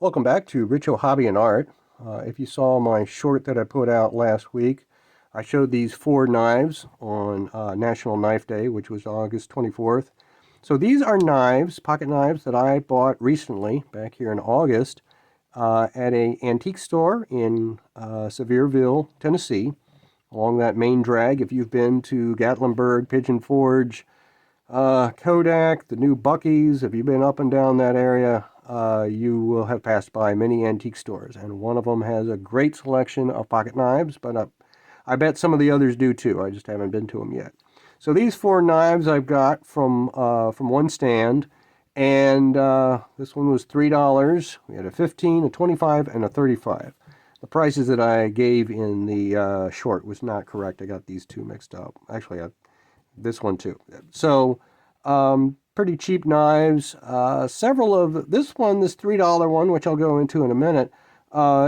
Welcome back to Richo Hobby and Art. If you saw my short that I put out last week, I showed these four knives on National Knife Day, which was August 24th. So these are knives, pocket knives, that I bought recently, back here in August, at an antique store in Sevierville, Tennessee, along that main drag. If you've been to Gatlinburg, Pigeon Forge, Kodak, the new Bucky's, if you've been up and down that area, you will have passed by many antique stores, and one of them has a great selection of pocket knives, but I bet some of the others do too. I just haven't been to them yet. So these four knives I've got from one stand, and this one was $3. We had a 15, a 25, and a 35. The prices that I gave in the short was not correct. I got these two mixed up. Actually, this one too. So, pretty cheap knives. Several of this one, this $3 one, which I'll go into in a minute,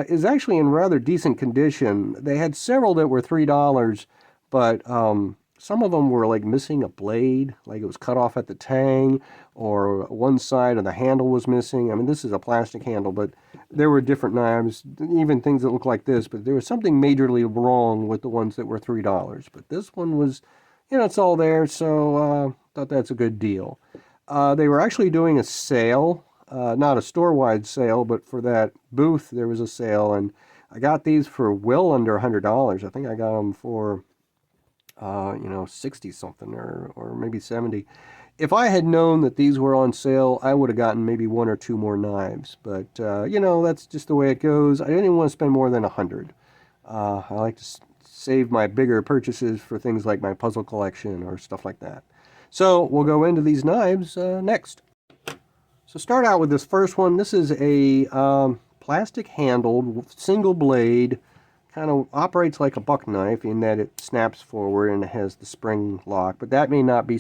is actually in rather decent condition. They had several that were $3, but some of them were like missing a blade, like it was cut off at the tang, or one side of the handle was missing. I mean, this is a plastic handle, but there were different knives, even things that look like this, but there was something majorly wrong with the ones that were $3. But this one was, it's all there, so thought that's a good deal. They were actually doing a sale, not a store-wide sale, but for that booth there was a sale, and I got these for well under $100. I think I got them for 60 something or maybe 70. If I had known that these were on sale, I would have gotten maybe one or two more knives. But that's just the way it goes. I didn't want to spend more than 100. I like to save my bigger purchases for things like my puzzle collection or stuff like that. So we'll go into these knives next. So start out with this first one. This is a plastic handled single blade, kind of operates like a buck knife in that it snaps forward and it has the spring lock, but that may not be a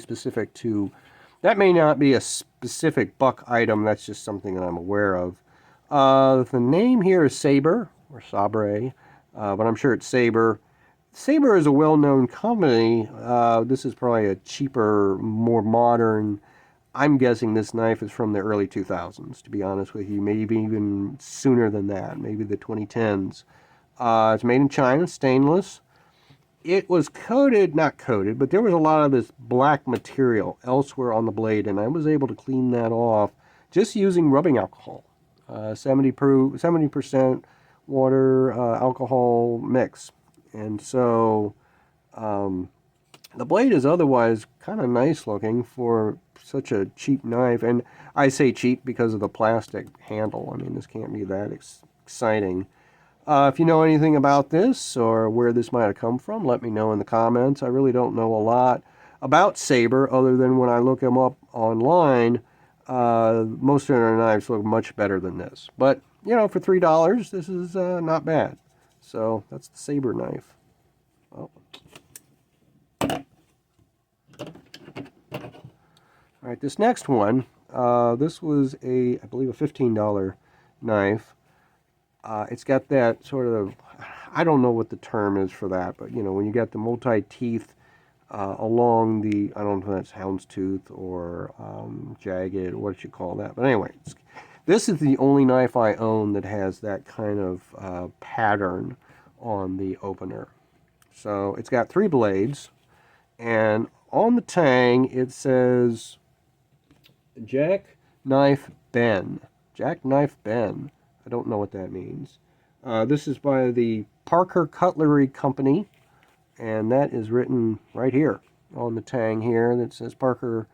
specific buck item. That's just something that I'm aware of. The name here is Sabre or Sabre, but I'm sure it's Sabre. Sabre is a well-known company. This is probably a cheaper, more modern. I'm guessing this knife is from the early 2000s, to be honest with you. Maybe even sooner than that, maybe the 2010s. It's made in China, stainless. It was coated, not coated, but there was a lot of this black material elsewhere on the blade, and I was able to clean that off just using rubbing alcohol. 70% water alcohol mix. And so the blade is otherwise kind of nice looking for such a cheap knife. And I say cheap because of the plastic handle. I mean, this can't be that exciting. If you know anything about this or where this might have come from, let me know in the comments. I really don't know a lot about Sabre other than when I look them up online. Most of their knives look much better than this. But, for $3, this is not bad. So that's the Sabre knife. Oh. All right, this next one, this was I believe a $15 knife. It's got that sort of, I don't know what the term is for that, but when you got the multi-teeth along the, I don't know if that's houndstooth or jagged, what you call that. But anyway, this is the only knife I own that has that kind of pattern on the opener. So it's got three blades, and on the tang it says Jack Knife Ben. Jack Knife Ben. I don't know what that means. This is by the Parker Cutlery Company, and that is written right here on the tang here. That says Parker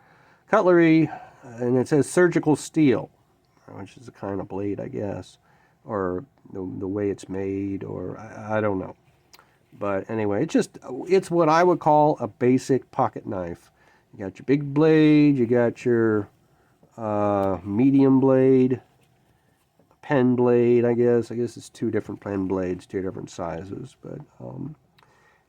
Cutlery, and it says surgical steel, which is a kind of blade, I guess, or the way it's made, or I don't know. But anyway, it's what I would call a basic pocket knife. You got your big blade, you got your medium blade, pen blade, I guess. I guess it's two different pen blades, two different sizes, but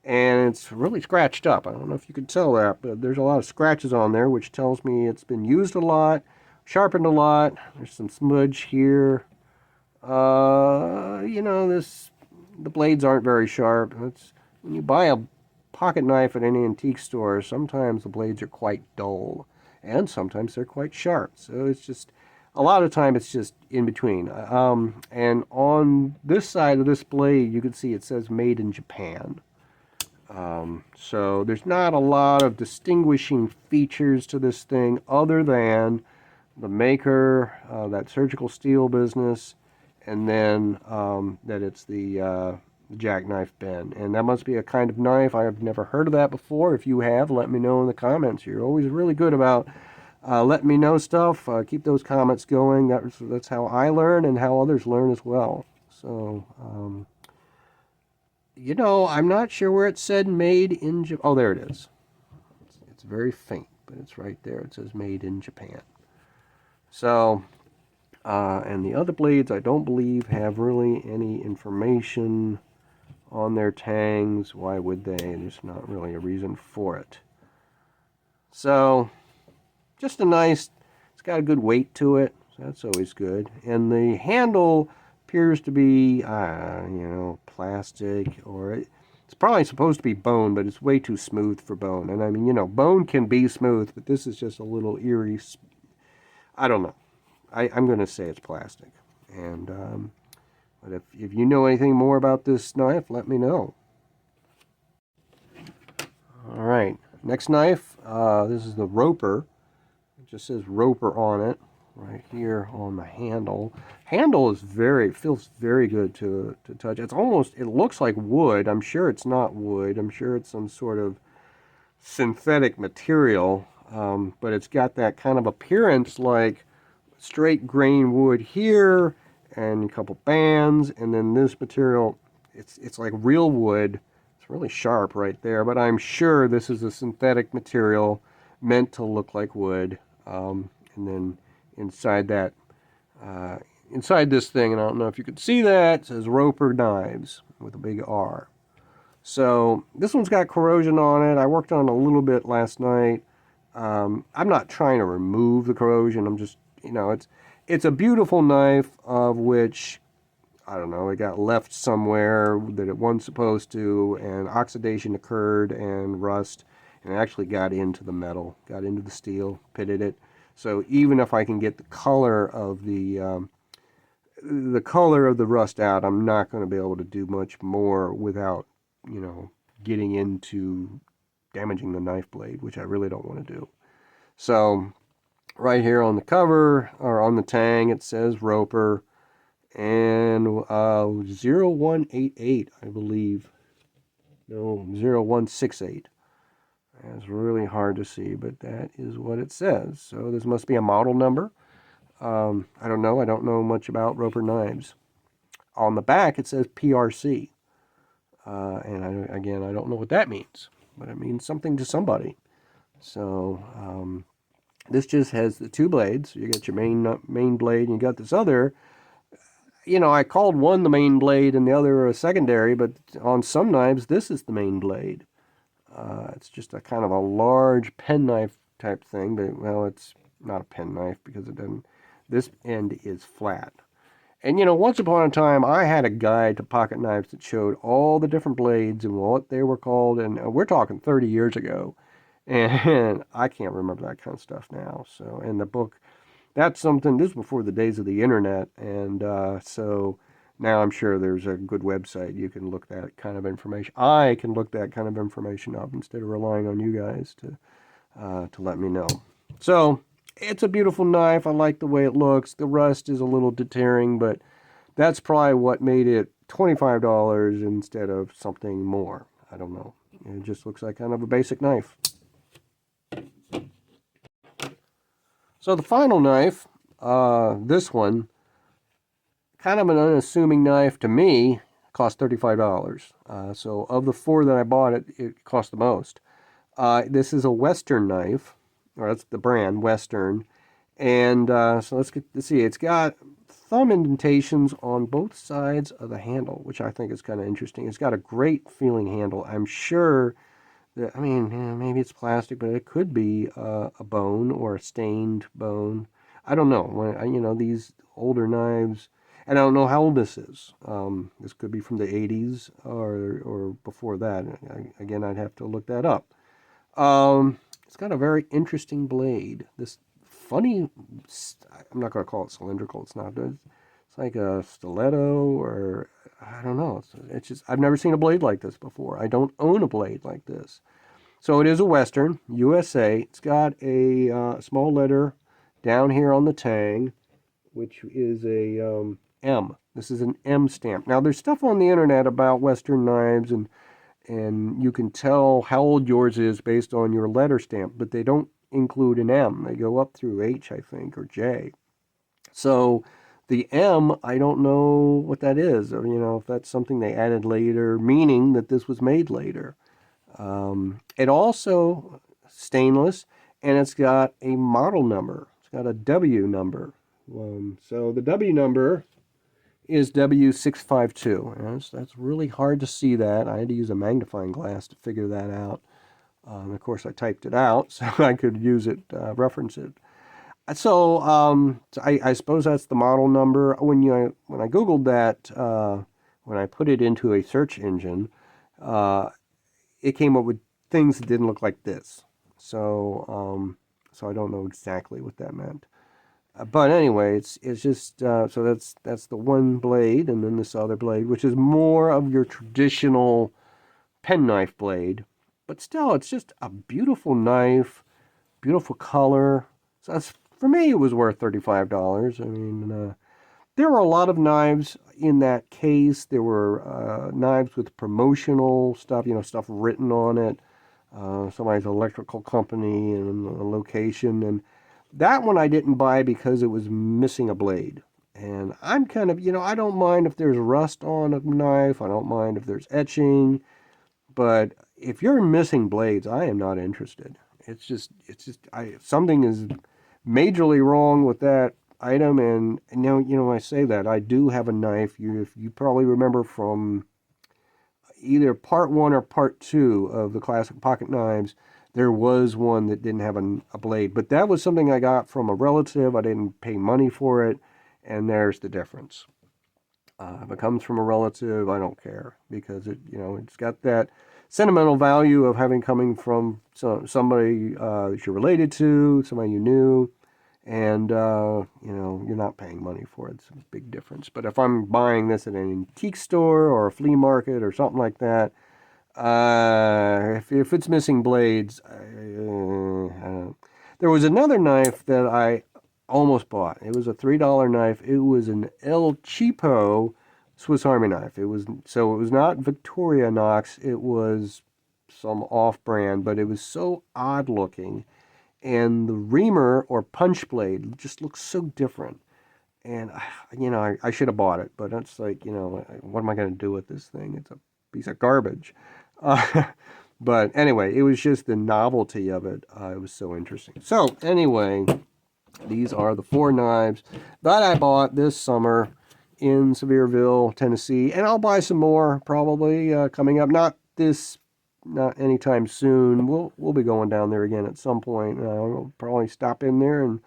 and it's really scratched up. I don't know if you could tell that, but there's a lot of scratches on there, which tells me it's been used a lot, sharpened a lot. There's some smudge here. The blades aren't very sharp. When you buy a pocket knife at an antique store, sometimes the blades are quite dull, and sometimes they're quite sharp. So it's just a lot of time it's just in between. And on this side of this blade, you can see it says made in Japan. So there's not a lot of distinguishing features to this thing other than the maker, that surgical steel business, and then that it's the jackknife bend. And that must be a kind of knife. I have never heard of that before. If you have, let me know in the comments. You're always really good about letting me know stuff. Keep those comments going. That's how I learn and how others learn as well. So, I'm not sure where it said made in Japan. Oh, there it is. It's very faint, but it's right there. It says made in Japan. So, and the other blades, I don't believe, have really any information on their tangs. Why would they? There's not really a reason for it. So, just a nice, it's got a good weight to it. So that's always good. And the handle appears to be, plastic, or it's probably supposed to be bone, but it's way too smooth for bone. And I mean, bone can be smooth, but this is just a little eerie. I don't know. I'm going to say it's plastic. And but if you know anything more about this knife, let me know. All right, next knife. This is the Roper. It just says Roper on it, right here on the handle. Handle is feels very good to touch. It looks like wood. I'm sure it's not wood. I'm sure it's some sort of synthetic material, but it's got that kind of appearance like straight grain wood here, and a couple bands, and then this material, it's like real wood. It's really sharp right there, but I'm sure this is a synthetic material meant to look like wood. And then inside this thing, and I don't know if you could see that, it says Roper Knives with a big R. So this one's got corrosion on it. I worked on it a little bit last night. I'm not trying to remove the corrosion. I'm just, it's a beautiful knife, of which, I don't know, it got left somewhere that it wasn't supposed to, and oxidation occurred and rust, and it actually got into the metal, got into the steel, pitted it. So even if I can get the color of the rust out, I'm not going to be able to do much more without, getting into damaging the knife blade, which I really don't want to do. So right here on the cover, or on the tang, it says Roper, and 0188, I believe. No, 0168. It's really hard to see, but that is what it says. So this must be a model number. I don't know. I don't know much about Roper knives. On the back, it says PRC. And I don't know what that means, but it means something to somebody. So this just has the two blades. You got your main blade, and you got this other. I called one the main blade and the other a secondary, but on some knives, this is the main blade. It's just a kind of a large penknife type thing, but, well, it's not a penknife because it doesn't. This end is flat. And, once upon a time, I had a guide to pocket knives that showed all the different blades and what they were called, and we're talking 30 years ago. And I can't remember that kind of stuff now. So, in the book, that's something, this was before the days of the internet, and so now I'm sure there's a good website you can look that kind of information. I can look that kind of information up instead of relying on you guys to let me know. So it's a beautiful knife. I like the way it looks. The rust is a little deterring, but that's probably what made it $25 instead of something more. I don't know. It just looks like kind of a basic knife. So the final knife, this one, kind of an unassuming knife to me, cost $35. So of the four that I bought, it cost the most. This is a Western knife, or that's the brand, Western. And so let's see. It's got thumb indentations on both sides of the handle, which I think is kind of interesting. It's got a great feeling handle. I'm sure that, maybe it's plastic, but it could be a bone or a stained bone. I don't know. These older knives, and I don't know how old this is. This could be from the 80s or before that. Again, I'd have to look that up. It's got a very interesting blade. This funny, I'm not going to call it cylindrical, it's not. It's like a stiletto or, I don't know. It's just, I've never seen a blade like this before. I don't own a blade like this. So it is a Western, USA. It's got a small letter down here on the tang, which is a M. This is an M stamp. Now, there's stuff on the internet about Western knives, and you can tell how old yours is based on your letter stamp, but they don't include an M. They go up through H, I think, or J. So the M, I don't know what that is, or if that's something they added later, meaning that this was made later. It also stainless, and it's got a model number. It's got a W number. So the W number is W652. And that's really hard to see that. I had to use a magnifying glass to figure that out. Of course, I typed it out so I could use it, reference it. So I suppose that's the model number. When I Googled that, when I put it into a search engine, it came up with things that didn't look like this. So I don't know exactly what that meant. But anyway, it's just so that's the one blade, and then this other blade, which is more of your traditional penknife blade. But still, it's just a beautiful knife, beautiful color. So that's, for me, it was worth $35. I mean, there were a lot of knives in that case. There were knives with promotional stuff, stuff written on it. Somebody's electrical company and a location. And that one I didn't buy because it was missing a blade. And I'm kind of, I don't mind if there's rust on a knife. I don't mind if there's etching. But if you're missing blades, I am not interested. It's just, something is majorly wrong with that item. And now, I say that, I do have a knife. If you probably remember from either part 1 or part 2 of the classic pocket knives, there was one that didn't have a blade. But that was something I got from a relative. I didn't pay money for it. And there's the difference. If it comes from a relative, I don't care, because it's got that sentimental value of having coming from somebody that you're related to, somebody you knew, and you're not paying money for it. It's a big difference. But if I'm buying this at an antique store or a flea market or something like that, if it's missing blades, there was another knife that I almost bought. It was a $3 knife. It was an El Cheapo Swiss Army knife. It was not Victorinox. It was some off-brand, but it was so odd looking, and the reamer or punch blade just looks so different. And I should have bought it, but it's like, what am I going to do with this thing? It's a piece of garbage. But anyway, it was just the novelty of it. It was so interesting. So anyway, these are the 4 knives that I bought this summer in Sevierville, Tennessee. And I'll buy some more probably coming up. Not anytime soon. We'll be going down there again at some point. I'll probably stop in there and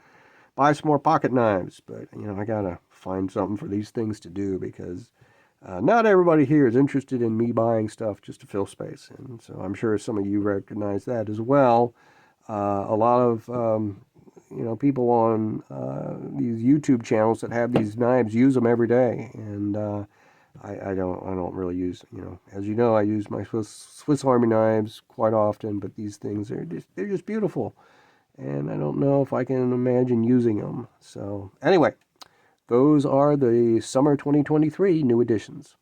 buy some more pocket knives. But, I got to find something for these things to do, because not everybody here is interested in me buying stuff just to fill space. And so I'm sure some of you recognize that as well. A lot of people on these YouTube channels that have these knives use them every day, and I don't really use, as you know, I use my Swiss Army knives quite often, but these things they're just beautiful, and I don't know if I can imagine using them. So anyway, those are the summer 2023 new editions.